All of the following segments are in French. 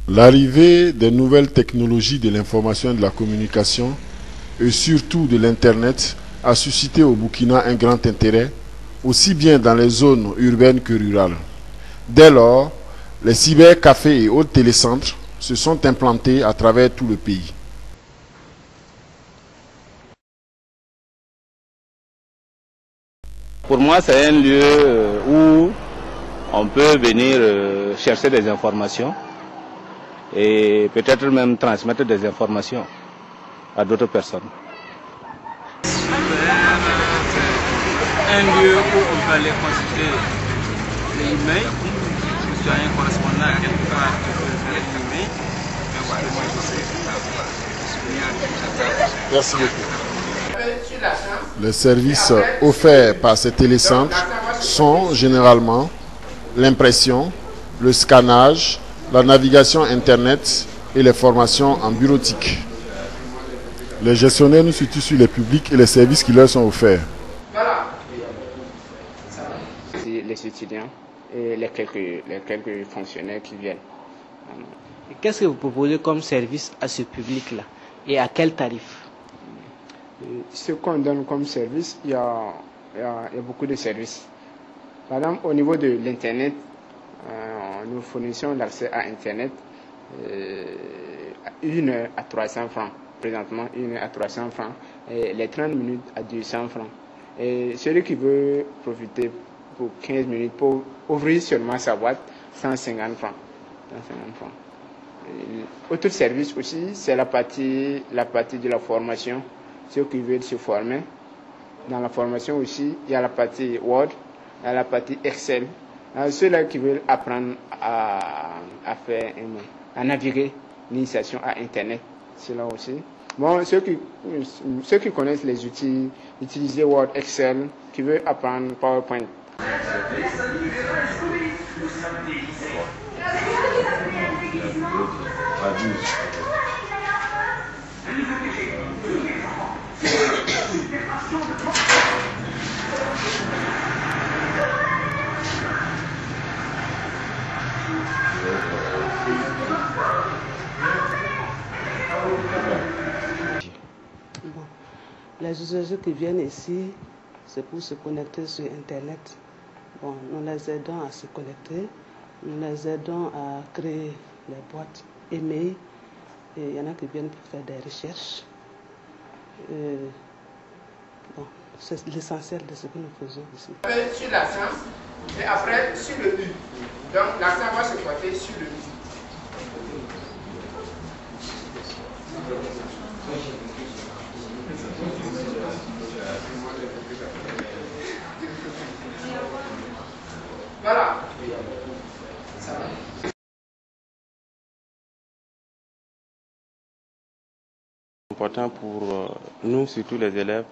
L'arrivée des nouvelles technologies de l'information et de la communication, et surtout de l'Internet, a suscité au Burkina un grand intérêt, aussi bien dans les zones urbaines que rurales. Dès lors, les cybercafés et autres télécentres se sont implantés à travers tout le pays. Pour moi, c'est un lieu où on peut venir chercher des informations et peut-être même transmettre des informations à d'autres personnes. C'est un lieu où on peut aller consulter les emails. Si tu as un correspondant à quelque part, tu peux faire un email. Merci beaucoup. Les services offerts par ces télécentres sont généralement l'impression, le scannage, la navigation Internet et les formations en bureautique. Les gestionnaires nous situent sur les publics et les services qui leur sont offerts. Les étudiants et les quelques fonctionnaires qui viennent. Qu'est-ce que vous proposez comme service à ce public-là et à quel tarif? Ce qu'on donne comme service, il y a beaucoup de services. Par exemple, au niveau de l'Internet, nous fournissons l'accès à Internet 1 heure à 300 francs. Présentement, 1 heure à 300 francs. Et les 30 minutes à 200 francs. Et celui qui veut profiter pour 15 minutes, pour ouvrir seulement sa boîte, 150 francs. 150 francs. Autre service aussi, c'est la partie de la formation. Ceux qui veulent se former. Dans la formation aussi, il y a la partie Word, il y a la partie Excel. Ceux-là qui veulent apprendre à naviguer, l'initiation à Internet, cela aussi. Bon, ceux qui connaissent les outils, utiliser Word, Excel, qui veulent apprendre PowerPoint. Les usagers qui viennent ici, c'est pour se connecter sur Internet. Bon, nous les aidons à se connecter, nous les aidons à créer les boîtes email. Et il y en a qui viennent pour faire des recherches. Bon, c'est l'essentiel de ce que nous faisons ici. Sur l'accent et après sur le U. Donc l'accent va se porter sur le U. Voilà. Ça va. Important pour nous, surtout les élèves,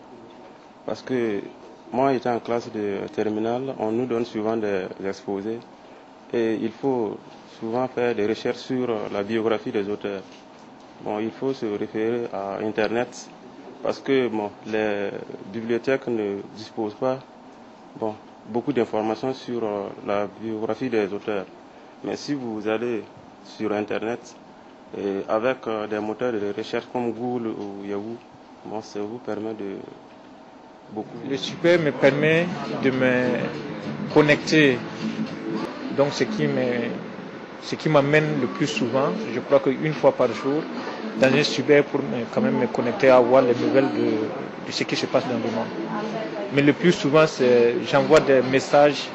parce que moi, étant en classe de terminale, on nous donne souvent des exposés et il faut souvent faire des recherches sur la biographie des auteurs. Bon, il faut se référer à Internet parce que bon, les bibliothèques ne disposent pas beaucoup d'informations sur la biographie des auteurs. Mais si vous allez sur Internet, et avec des moteurs de recherche comme Google ou Yahoo, bon, ça vous permet de beaucoup. Le super me permet de me connecter, donc ce qui m'amène le plus souvent, je crois qu'une fois par jour, dans un super pour quand même me connecter à voir les nouvelles de ce qui se passe dans le monde. Mais le plus souvent, j'envoie des messages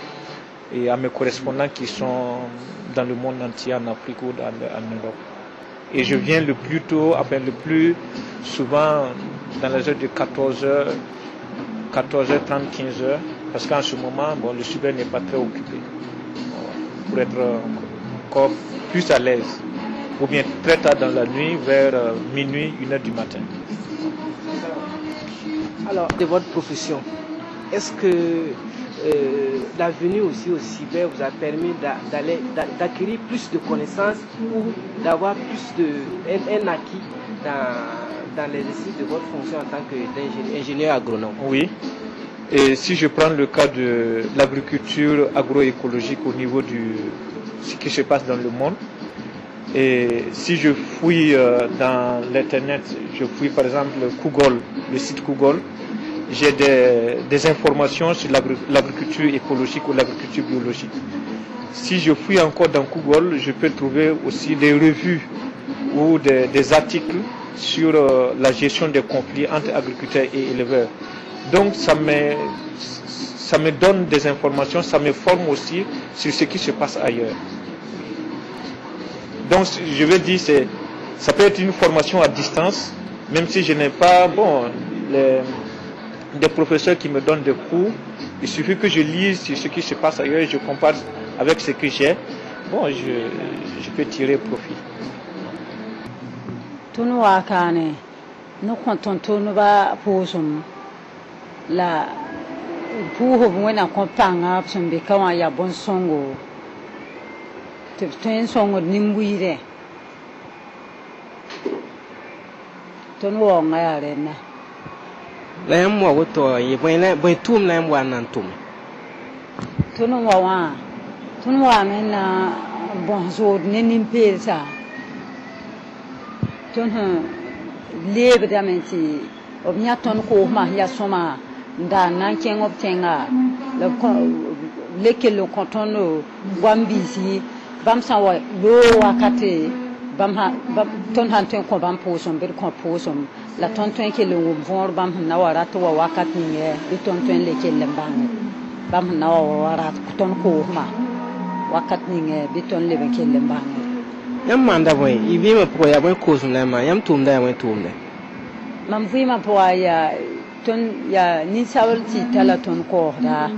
à mes correspondants qui sont dans le monde entier, en Afrique ou en Europe. Et je viens le plus tôt, le plus souvent dans les heures de 14h30, 15h, parce qu'en ce moment, bon, le super n'est pas très occupé. Pour être encore plus à l'aise. Ou bien très tard dans la nuit, vers minuit, 1h du matin. Alors, de votre profession, est-ce que la venue aussi au cyber vous a permis d'acquérir plus de connaissances ou d'avoir plus un acquis dans l'exercice de votre fonction en tant qu'ingénieur agronome? Oui. Et si je prends le cas de l'agriculture agroécologique au niveau de ce qui se passe dans le monde, Et si je fouille dans l'internet, je fouille par exemple Google, le site Google, j'ai des informations sur l'agriculture écologique ou l'agriculture biologique. Si je fouille encore dans Google, je peux trouver aussi des revues ou des articles sur la gestion des conflits entre agriculteurs et éleveurs. Donc ça me donne des informations, ça me forme aussi sur ce qui se passe ailleurs. Donc je veux dire, ça peut être une formation à distance, même si je n'ai pas des professeurs qui me donnent des cours. Il suffit que je lise sur ce qui se passe ailleurs et je compare avec ce que j'ai. Bon, je peux tirer profit. La pour when a companga some become a bon songo to twin song of Nimbuire don't want my arena. Lamb what to ye when tomb lamb one and tomb. Tunuwa men bonzo nenim pesa. Tun live damenti of Yaton Koma Yasoma. Da nanking of tenga leke lo contono wambisi bamsa wa lo wakati bamha ton hanten ko bam posom bir ko posom la ton ton ke lo vor bam na wara to wakati nge bi ton ton leke lembang bam na wara ton ko ma wakati nge bi ton lebe ke lembang yam manda boy ibi ma po ya boy ko sun la ma yam tum da boy tum da mam vi ma po ya ton ya ni sawalti talaton ko da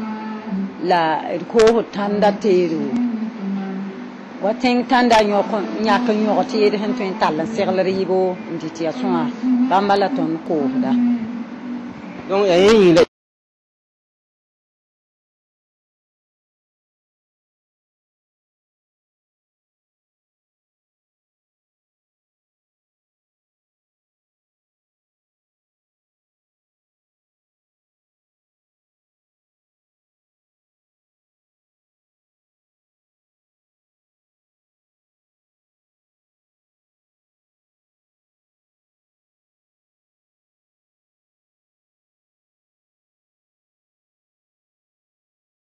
la ko tanda teru waten tanda nyoko nyaka nyoko ti de hen ton talla serleribo nditi aswa bambala ton ko da donc ya yin